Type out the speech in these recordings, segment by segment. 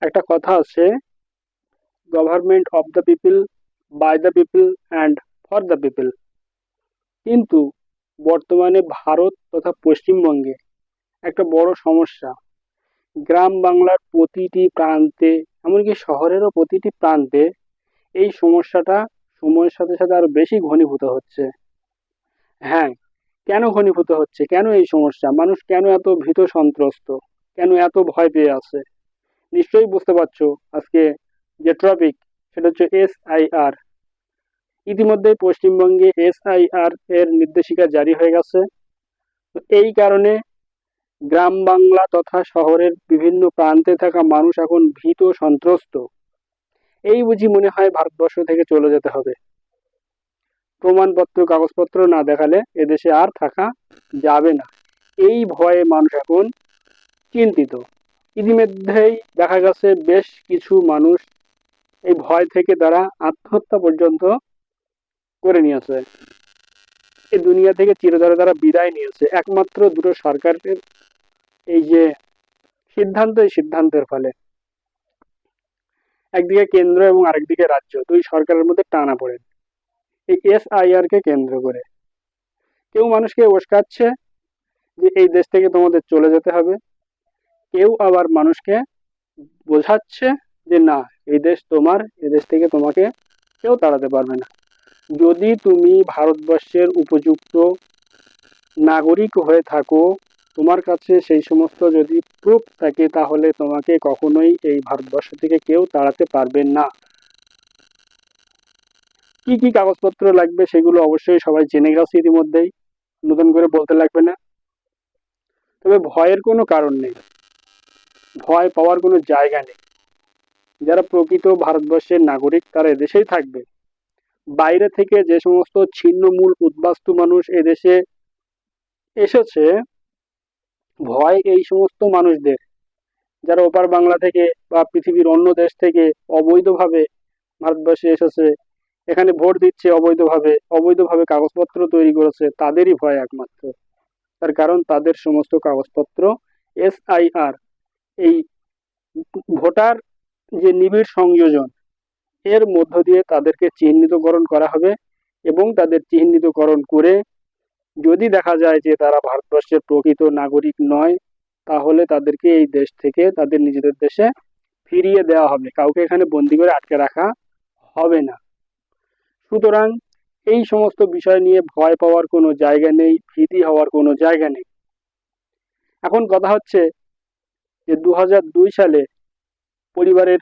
একটা কথা আছে, government of the people, by the people and for the people. কিন্তু বর্তমানে ভারত তথা পশ্চিমবঙ্গে একটা বড় সমস্যা, গ্রাম বাংলার প্রতিটি প্রান্তে, এমনকি শহরেরও প্রতিটি প্রান্তে এই সমস্যাটা সময়ের সাথে সাথে আরো বেশি ঘনীভূত হচ্ছে। হ্যাঁ, কেন ঘনীভূত হচ্ছে, কেন এই সমস্যা, মানুষ কেন এত ভীত সন্ত্রস্ত, কেন এত ভয় পেয়ে আছে? নিশ্চয়ই বুঝতে পারছো আজকে যে টপিক, সেটা হচ্ছে SIR। ইতিমধ্যে পশ্চিমবঙ্গে SIR এর নির্দেশিকা জারি হয়ে গেছে। তো এই কারণে গ্রাম বাংলা তথা শহরের বিভিন্ন প্রান্তে থাকা মানুষ এখন ভীত সন্ত্রস্ত। এই বুঝি মনে হয় ভারতবর্ষ থেকে চলে যেতে হবে, প্রমাণপত্র কাগজপত্র না দেখালে এদেশে আর থাকা যাবে না। এই ভয়ে মানুষ এখন চিন্তিত। ইতিমধ্যেই দেখা গেছে বেশ কিছু মানুষ এই ভয় থেকে তারা আত্মহত্যা পর্যন্ত করে নিয়েছে, এই দুনিয়া থেকে চিরতরে তারা বিদায় নিয়েছে একমাত্র দুটো সরকারের এই যে সিদ্ধান্ত, এই সিদ্ধান্তের ফলে। একদিকে কেন্দ্র এবং আরেকদিকে রাজ্য, দুই সরকারের মধ্যে টানাপোড়েন এই SIR কে কেন্দ্র করে। কেউ মানুষকে উস্কাচ্ছে যে এই দেশ থেকে তোমাদের চলে যেতে হবে, কেউ আবার মানুষকে বোঝাচ্ছে যে না, এই দেশ তোমার, এই দেশ থেকে তোমাকে কেউ তাড়াতে পারবে না। যদি তুমি ভারতবর্ষের উপযুক্ত নাগরিক হয়ে থাকো, তোমার কাছে সেই সমস্ত যদি প্রুফ থাকে, তাহলে তোমাকে কখনোই এই ভারতবর্ষ থেকে কেউ তাড়াতে পারবে না। কি কি কাগজপত্র লাগবে সেগুলো অবশ্যই সবাই জেনে গেছে ইতিমধ্যেই, নতুন করে বলতে লাগবে না। তবে ভয়ের কোনো কারণ নেই, ভয় পাওয়ার কোনো জায়গা নেই। যারা প্রকৃত ভারতবর্ষের নাগরিক তারা এদেশেই থাকবে। বাইরে থেকে যে সমস্ত ছিন্নমূল উদ্বাস্তু মানুষ এদেশে এসেছে, ভয় এই সমস্ত মানুষদের, যারা ওপার বাংলা থেকে বা পৃথিবীর অন্য দেশ থেকে অবৈধভাবে ভারতবর্ষে এসেছে, এখানে ভোট দিচ্ছে অবৈধভাবে, অবৈধভাবে কাগজপত্র তৈরি করেছে, তাদেরই ভয় একমাত্র। তার কারণ তাদের সমস্ত কাগজপত্র SIR, এই ভোটার যে নিবিড় সংযোজন, এর মধ্য দিয়ে তাদেরকে চিহ্নিতকরণ করা হবে। এবং তাদের চিহ্নিতকরণ করে যদি দেখা যায় যে তারা ভারতবর্ষের প্রকৃত নাগরিক নয়, তাহলে তাদেরকে এই দেশ থেকে তাদের নিজেদের দেশে ফিরিয়ে দেওয়া হবে, কাউকে এখানে বন্দি করে আটকে রাখা হবে না। সুতরাং এই সমস্ত বিষয় নিয়ে ভয় পাওয়ার কোনো জায়গা নেই, ভীতি হওয়ার কোনো জায়গা নেই। এখন কথা হচ্ছে যে 2002 সালে পরিবারের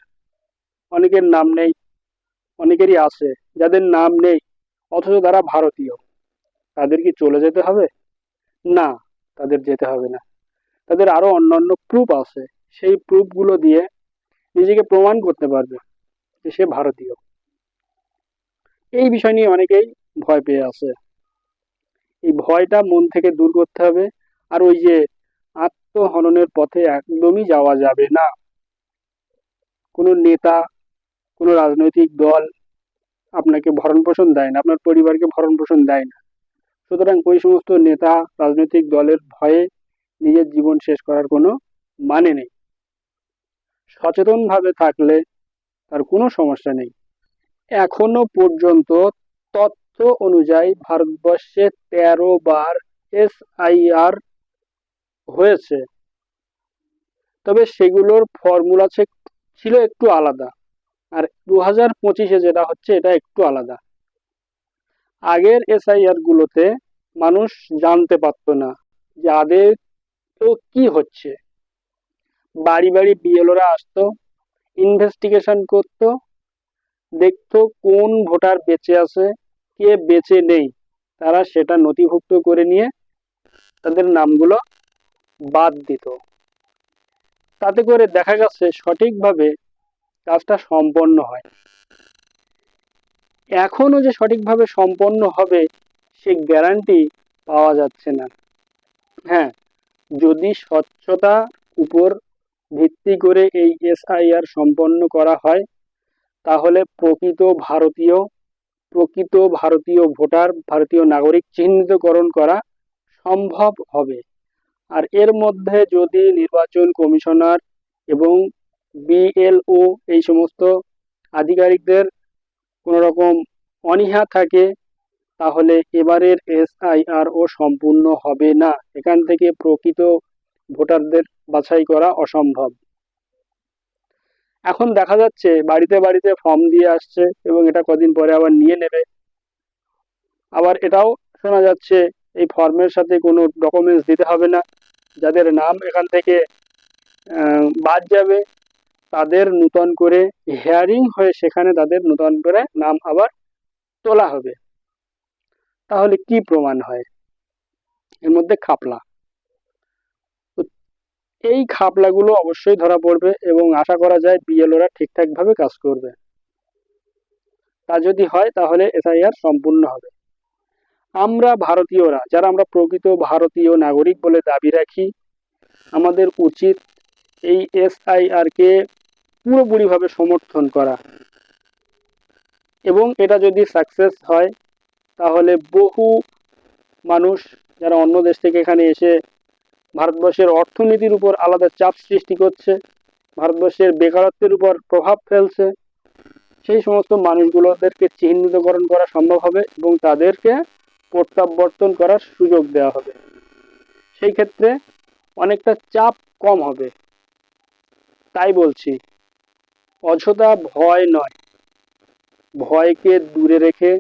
অনেকের নাম নেই, অনেকেরই আছে যাদের নাম নেই, অথচ তারা ভারতীয়, তাদের কি চলে যেতে হবে? না, তাদের যেতে হবে না। তাদের আরো অন্যান্য প্রুফ আছে, সেই প্রুফগুলো দিয়ে নিজেকে প্রমাণ করতে পারবে যে সে ভারতীয়। এই বিষয় নিয়ে অনেকেই ভয় পেয়ে আছে। এই ভয়টা মন থেকে দূর করতে হবে। আর ওই যে আত্মহননের পথে একদমই যাওয়া যাবে না। কোনো নেতা, কোনো রাজনৈতিক দল আপনাকে ভরণ পোষণ দেয় না, আপনার পরিবারকে ভরণ পোষণ দেয় না। সুতরাং ওই সমস্ত নেতা রাজনৈতিক দলের ভয়ে নিজের জীবন শেষ করার কোনো মানে নেই। সচেতনভাবে থাকলে তার কোনো সমস্যা নেই। এখনো পর্যন্ত তথ্য অনুযায়ী ভারতবর্ষে 13 বার SIR হয়েছে, তবে সেগুলোর ফর্মুলা ছিল একটু আলাদা। আর 2025-এ যেটা হচ্ছে এটা একটু আলাদা। আগের SIR গুলোতে মানুষ জানতে পারতো না যে আদৌ তো কি হচ্ছে। বাড়ি বাড়ি BLOরা আসতো, ইনভেস্টিগেশন করতো, দেখতো কোন ভোটার বেঁচে আছে, কে বেঁচে নেই, তারা সেটা নথিভুক্ত করে নিয়ে তাদের নামগুলো বাদ দিত। তাতে করে দেখা গেছে সঠিকভাবে কাজটা সম্পন্ন হয়। এখনো যে সঠিকভাবে সম্পন্ন হবে সে গ্যারান্টি পাওয়া যাচ্ছে না। হ্যাঁ, যদি স্বচ্ছতার উপর ভিত্তি করে এই SIR সম্পন্ন করা হয়, তাহলে প্রকৃত ভারতীয় ভোটার, ভারতীয় নাগরিক চিহ্নিতকরণ করা সম্ভব হবে। আর এর মধ্যে যদি নির্বাচন কমিশনার এবং বিএলও এই সমস্ত আধিকারিকদের কোনো রকম অনীহা থাকে, তাহলে এবারের SIR ও সম্পূর্ণ হবে না। এখান থেকে প্রকৃত ভোটারদের বাছাই করা অসম্ভব। এখন দেখা যাচ্ছে বাড়িতে বাড়িতে ফর্ম দিয়ে আসছে এবং এটা কদিন পরে আবার নিয়ে নেবে। আবার এটাও শোনা যাচ্ছে এই ফর্মের সাথে কোনো ডকুমেন্টস দিতে হবে না। যাদের নাম এখান থেকে বাদ যাবে তাদের নূতন করে হিয়ারিং হয়ে সেখানে তাদের নূতন করে নাম আবার তোলা হবে। তাহলে কি প্রমাণ হয়? এর মধ্যে খাপলা। এই খাপলাগুলো অবশ্যই ধরা পড়বে এবং আশা করা যায় বিএলওরা ঠিকঠাকভাবে কাজ করবে। তা যদি হয় তাহলে SIR সম্পূর্ণ হবে। আমরা ভারতীয়রা যারা আমরা প্রকৃত ভারতীয় নাগরিক বলে দাবি রাখি, আমাদের উচিত এই SIR কে পুরোপুরিভাবে সমর্থন করা এবং এটা যদি সাকসেস হয় তাহলে বহু মানুষ যারা অন্য দেশ থেকে এখানে এসে ভারতবর্ষের অর্থনীতির উপর আলাদা চাপ সৃষ্টি করছে, ভারতবর্ষের বেকারত্বের উপর প্রভাব ফেলছে, সেই সমস্ত মানুষগুলোদেরকে চিহ্নিতকরণ করা সম্ভব হবে এবং তাদেরকে প্রত্যাবর্তন করার সুযোগ দেওয়া হবে। সেই ক্ষেত্রে অনেকটা চাপ কম হবে। তাই বলছি, অযথা ভয় নয়, ভয়কে দূরে রেখে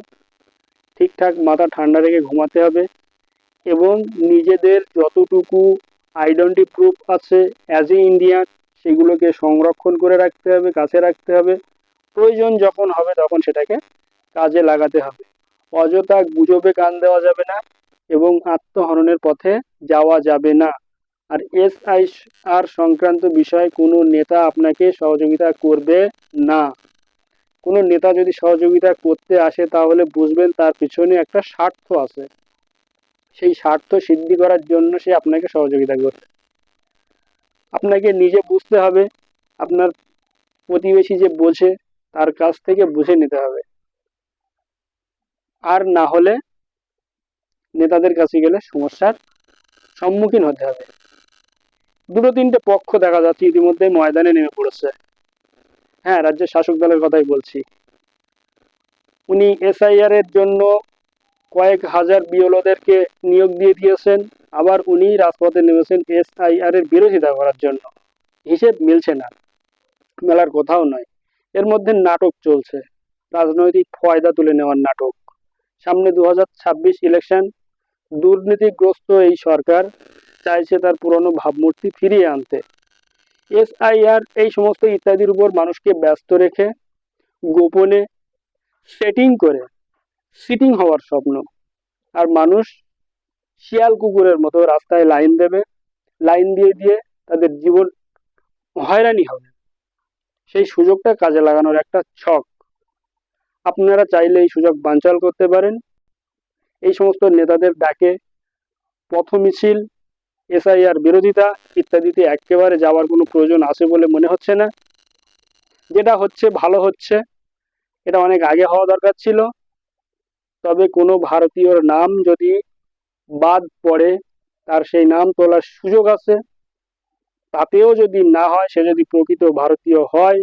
ঠিকঠাক মাথা ঠান্ডা রেখে ঘুমাতে হবে এবং নিজেদের যতটুকু আইডেন্টি প্রুফ আছে অ্যাজ এ ইন্ডিয়ান সেগুলোকে সংরক্ষণ করে রাখতে হবে, কাছে রাখতে হবে। প্রয়োজন যখন হবে তখন সেটাকে কাজে লাগাতে হবে। অযথা গুজবে কান দেওয়া যাবে না এবং আত্মহননের পথে যাওয়া যাবে না। আর SIR সংক্রান্ত বিষয়ে কোনো নেতা আপনাকে সহযোগিতা করবে না। কোনো নেতা যদি সহযোগিতা করতে আসে তাহলে বুঝবেন তার পিছনে একটা স্বার্থ আছে, সেই স্বার্থ সিদ্ধি করার জন্য সে আপনাকে সহযোগিতা করবে। আপনাকে নিজে বুঝতে হবে, আপনার প্রতিবেশী যে বোঝে তার কাছ থেকে বুঝে নিতে হবে, আর না হলে নেতাদের কাছে গেলে সমস্যার সম্মুখীন হতে হবে। দুটো তিনটে পক্ষ দেখা যাচ্ছে ইতিমধ্যে ময়দানে নেমে পড়েছে। হ্যাঁ, রাজ্যের শাসক দলের কথাই বলছি। উনি SIR এর জন্য কয়েক হাজার বিএলওদেরকে নিয়োগ দিয়ে দিয়েছেন, আবার উনি রাজপথে নেমেছেন SIR এর বিরোধিতা করার জন্য। হিসেব মিলছে না, মেলার কথাও নয়। এর মধ্যে নাটক চলছে, রাজনৈতিক ফয়দা তুলে নেওয়ার নাটক। সামনে 2026 ইলেকশন, দুর্নীতিগ্রস্ত এই সরকার চাইছে তার পুরনো ভাবমূর্তি ফিরিয়ে আনতে। SIR এই সমস্ত ইত্যাদির উপর মানুষকে ব্যস্ত রেখে গোপনে সেটিং করে সিটিং হওয়ার স্বপ্ন। আর মানুষ শিয়াল কুকুরের মতো রাস্তায় লাইন দেবে, লাইন দিয়ে দিয়ে তাদের জীবন হয়রানি হবে। সেই সুযোগটা কাজে লাগানোর একটা ছক। আপনারা চাইলে এই সুযোগ বানচাল করতে পারেন। এই সমস্ত নেতাদের ডাকে পথ মিছিল, SIR বিরোধিতা ইত্যাদিতে একেবারে যাওয়ার কোনো প্রয়োজন আছে বলে মনে হচ্ছে না। যেটা হচ্ছে ভালো হচ্ছে, এটা অনেক আগে হওয়া দরকার ছিল। তবে কোনো ভারতীয়র নাম যদি বাদ পড়ে তার সেই নাম তোলার সুযোগ আছে। তাতেও যদি না হয়, সে যদি প্রকৃত ভারতীয় হয়,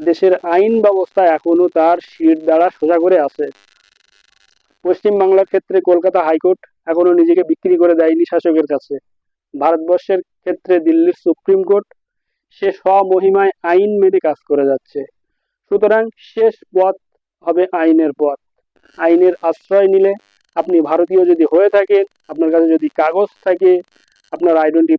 দেশের আইন ব্যবস্থা এখনো তার শির দ্বারা সোজা করে আছে। পশ্চিমবাংলার ক্ষেত্রে কলকাতা হাইকোর্ট এখনো নিজেকে বিক্রি করে দেয়নি শাসকের কাছে। ভারতবর্ষের ক্ষেত্রে দিল্লির সুপ্রিম কোর্ট সে স্বমহিমায় আইন মেনে কাজ করে যাচ্ছে। সুতরাং শেষ পথ হবে আইনের পথ। আইনের আশ্রয় নিলে আপনি ভারতীয় যদি হয়ে থাকেন, আপনার কাছে যদি কাগজ থাকে, আপনার আইডেন্টি